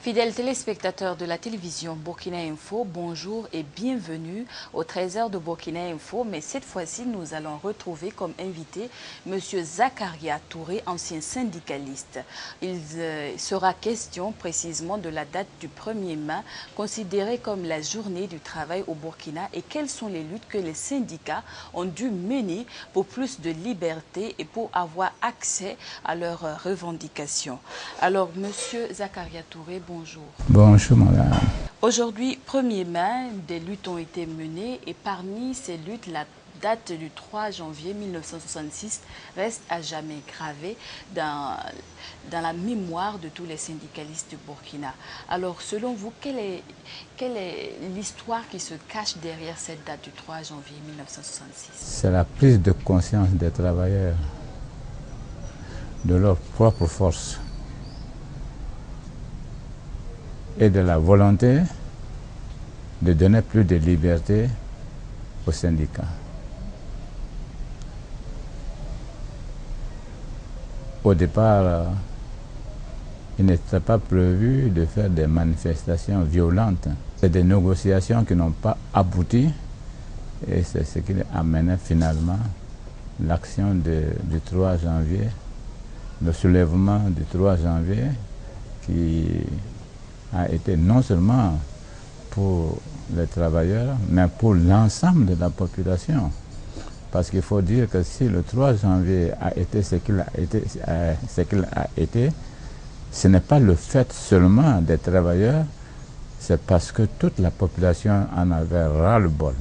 Fidèles téléspectateurs de la télévision Burkina Info, bonjour et bienvenue au 13h de Burkina Info. Mais cette fois-ci, nous allons retrouver comme invité M. Zakaria Touré, ancien syndicaliste. Il sera question précisément de la date du 1er mai, considérée comme la journée du travail au Burkina, et quelles sont les luttes que les syndicats ont dû mener pour plus de liberté et pour avoir accès à leurs revendications. Alors, M. Zakaria Touré, bonjour. Bonjour, madame. Aujourd'hui, 1er mai, des luttes ont été menées et parmi ces luttes, la date du 3 janvier 1966 reste à jamais gravée dans la mémoire de tous les syndicalistes du Burkina. Alors, selon vous, quelle est l'histoire qui se cache derrière cette date du 3 janvier 1966? C'est la prise de conscience des travailleurs de leur propre force et de la volonté de donner plus de liberté aux syndicats. Au départ, il n'était pas prévu de faire des manifestations violentes. C'est des négociations qui n'ont pas abouti et c'est ce qui a amené finalement l'action du 3 janvier, le soulèvement du 3 janvier qui a été non seulement pour les travailleurs, mais pour l'ensemble de la population. Parce qu'il faut dire que si le 3 janvier a été ce qu'il a été, ce n'est pas le fait seulement des travailleurs, c'est parce que toute la population en avait ras-le-bol.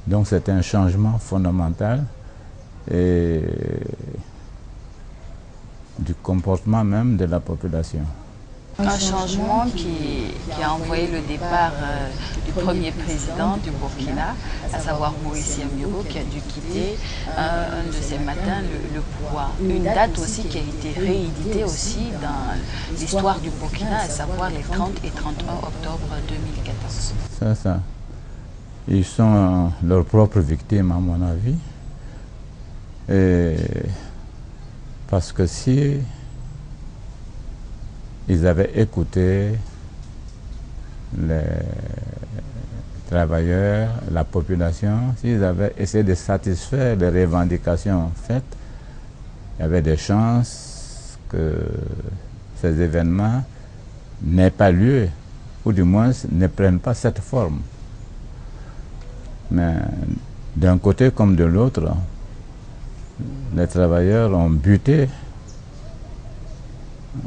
Donc c'est un changement fondamental et du comportement même de la population. Un changement qui a envoyé le départ du premier président du Burkina, à savoir Maurice Yamyoro, qui a dû quitter un de ces matins le pouvoir. Une date aussi qui a été rééditée aussi dans l'histoire du Burkina, à savoir les 30 et 31 octobre 2014. C'est ça. Ils sont leurs propres victimes, à mon avis. Et parce que si ils avaient écouté les travailleurs, la population, s'ils avaient essayé de satisfaire les revendications faites, il y avait des chances que ces événements n'aient pas lieu, ou du moins ne prennent pas cette forme. Mais d'un côté comme de l'autre, les travailleurs ont buté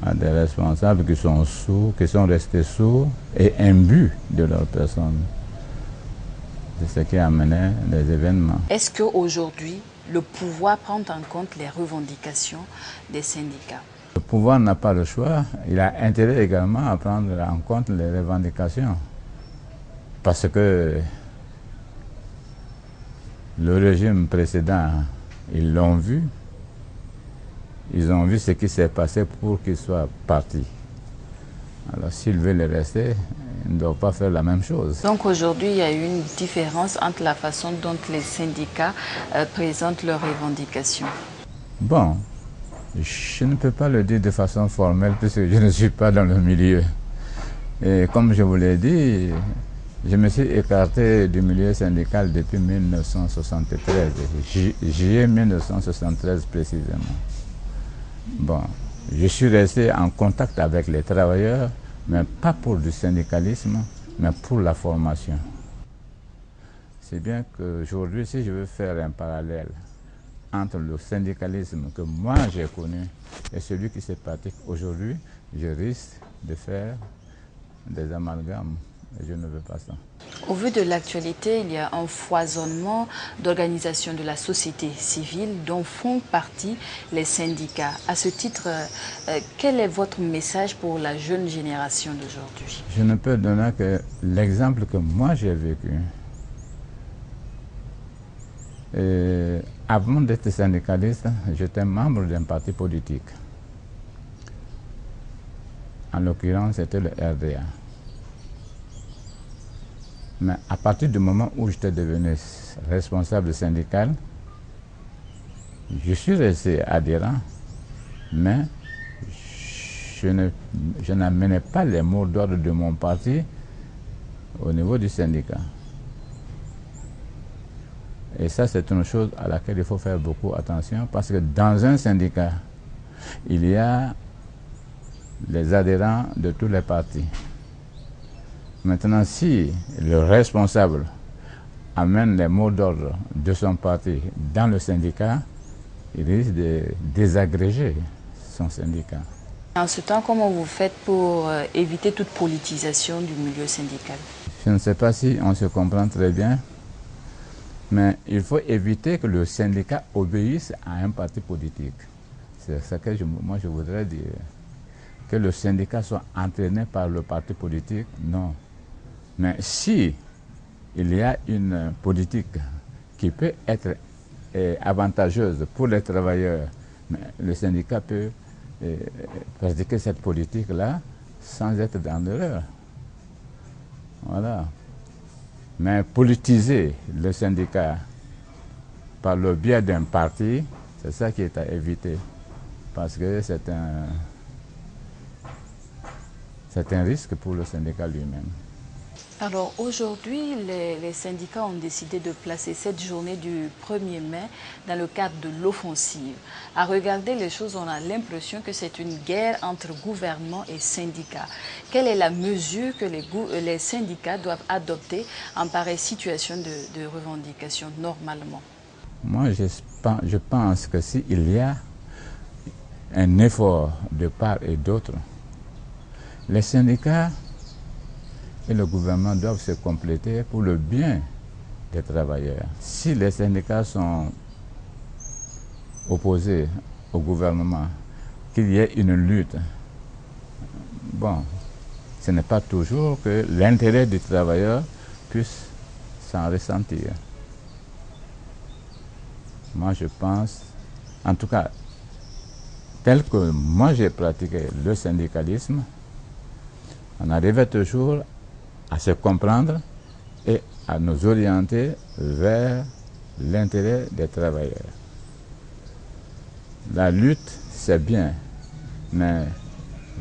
à des responsables qui sont sourds, qui sont restés sourds et imbus de leur personne. C'est ce qui a amené les événements. Est-ce qu'aujourd'hui, le pouvoir prend en compte les revendications des syndicats? Le pouvoir n'a pas le choix. Il a intérêt également à prendre en compte les revendications. Parce que le régime précédent, ils l'ont vu. Ils ont vu ce qui s'est passé pour qu'ils soient partis. Alors s'ils veulent rester, ils ne doivent pas faire la même chose. Donc aujourd'hui, il y a une différence entre la façon dont les syndicats présentent leurs revendications. Bon, je ne peux pas le dire de façon formelle puisque je ne suis pas dans le milieu. Et comme je vous l'ai dit, je me suis écarté du milieu syndical depuis 1973, juillet 1973 précisément. Bon, je suis resté en contact avec les travailleurs, mais pas pour du syndicalisme, mais pour la formation. C'est bien qu'aujourd'hui, si je veux faire un parallèle entre le syndicalisme que moi j'ai connu et celui qui se pratique aujourd'hui, je risque de faire des amalgames. Et je ne veux pas ça. Au vu de l'actualité, il y a un foisonnement d'organisations de la société civile dont font partie les syndicats. À ce titre, quel est votre message pour la jeune génération d'aujourd'hui? Je ne peux donner que l'exemple que moi j'ai vécu. Avant d'être syndicaliste, j'étais membre d'un parti politique. En l'occurrence, c'était le RDA. Mais à partir du moment où j'étais devenu responsable syndical, je suis resté adhérent, mais je n'amenais pas les mots d'ordre de mon parti au niveau du syndicat. Et ça, c'est une chose à laquelle il faut faire beaucoup attention, parce que dans un syndicat, il y a les adhérents de tous les partis. Maintenant, si le responsable amène les mots d'ordre de son parti dans le syndicat, il risque de désagréger son syndicat. En ce temps, comment vous faites pour éviter toute politisation du milieu syndical? Je ne sais pas si on se comprend très bien, mais il faut éviter que le syndicat obéisse à un parti politique. C'est ce que moi je voudrais dire. Que le syndicat soit entraîné par le parti politique, non. Mais si il y a une politique qui peut être avantageuse pour les travailleurs, mais le syndicat peut pratiquer cette politique-là sans être dans l'erreur. Voilà. Mais politiser le syndicat par le biais d'un parti, c'est ça qui est à éviter. Parce que c'est un risque pour le syndicat lui-même. Alors aujourd'hui, les syndicats ont décidé de placer cette journée du 1er mai dans le cadre de l'offensive. À regarder les choses, on a l'impression que c'est une guerre entre gouvernement et syndicats. Quelle est la mesure que les syndicats doivent adopter en pareille situation de revendication normalement? Moi, je pense que s'il y a un effort de part et d'autre, les syndicats et le gouvernement doivent se compléter pour le bien des travailleurs. Si les syndicats sont opposés au gouvernement, qu'il y ait une lutte, bon, ce n'est pas toujours que l'intérêt du travailleur puisse s'en ressentir. Moi, je pense, en tout cas, tel que moi j'ai pratiqué le syndicalisme, on arrivait toujours à se comprendre et à nous orienter vers l'intérêt des travailleurs. La lutte, c'est bien, mais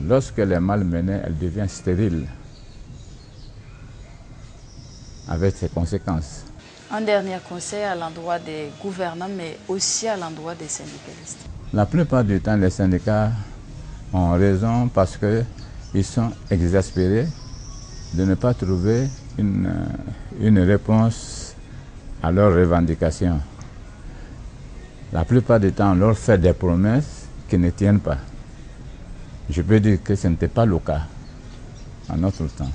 lorsque elle est mal menée, elle devient stérile, avec ses conséquences. Un dernier conseil à l'endroit des gouvernants, mais aussi à l'endroit des syndicalistes. La plupart du temps, les syndicats ont raison parce qu'ils sont exaspérés de ne pas trouver une réponse à leurs revendications. La plupart du temps, on leur fait des promesses qui ne tiennent pas. Je peux dire que ce n'était pas le cas en notre temps.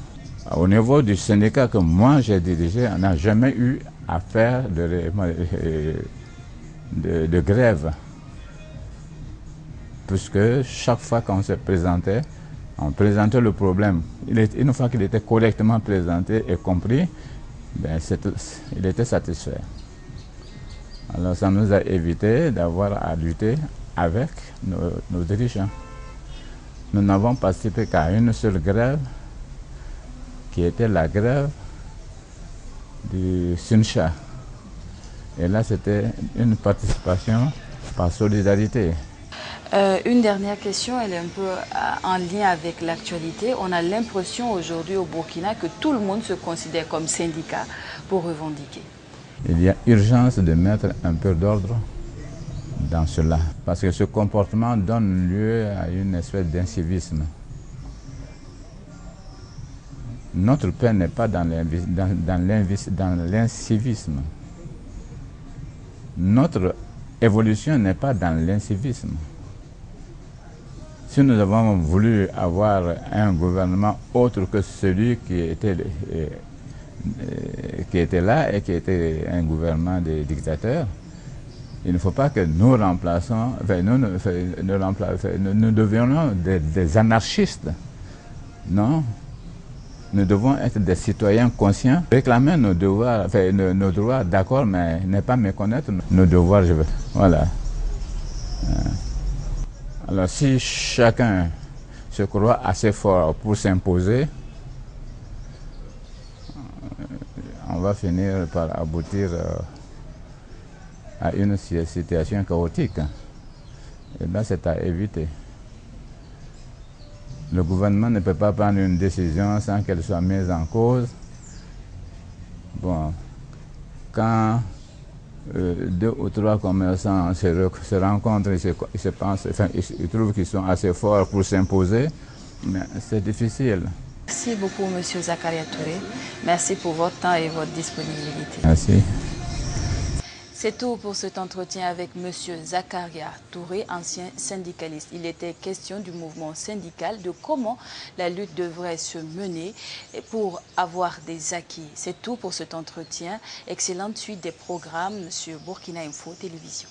Au niveau du syndicat que moi j'ai dirigé, on n'a jamais eu à faire de grève. Puisque chaque fois qu'on se présentait, on présentait le problème. Une fois qu'il était correctement présenté et compris, ben il était satisfait. Alors ça nous a évité d'avoir à lutter avec nos dirigeants. Nous n'avons participé qu'à une seule grève, qui était la grève du Suncha. Et là, c'était une participation par solidarité. Une dernière question, elle est un peu en lien avec l'actualité. On a l'impression aujourd'hui au Burkina que tout le monde se considère comme syndicat pour revendiquer. Il y a urgence de mettre un peu d'ordre dans cela, parce que ce comportement donne lieu à une espèce d'incivisme. Notre peine n'est pas dans l'incivisme. Notre évolution n'est pas dans l'incivisme. Si nous avons voulu avoir un gouvernement autre que celui qui était là et qui était un gouvernement des dictateurs, il ne faut pas que nous remplaçons, nous devions des anarchistes. Non. Nous devons être des citoyens conscients, réclamer nos devoirs, nos droits, d'accord, mais ne pas méconnaître nos devoirs. Voilà. Alors si chacun se croit assez fort pour s'imposer, on va finir par aboutir à une situation chaotique. Et là, c'est à éviter. Le gouvernement ne peut pas prendre une décision sans qu'elle soit mise en cause. Bon, quand 2 ou 3 commerçants se rencontrent, ils trouvent qu'ils sont assez forts pour s'imposer, mais c'est difficile. Merci beaucoup, M. Zakaria Touré. Merci pour votre temps et votre disponibilité. Merci. C'est tout pour cet entretien avec M. Zakaria Touré, ancien syndicaliste. Il était question du mouvement syndical, de comment la lutte devrait se mener pour avoir des acquis. C'est tout pour cet entretien. Excellente suite des programmes sur Burkina Info Télévision.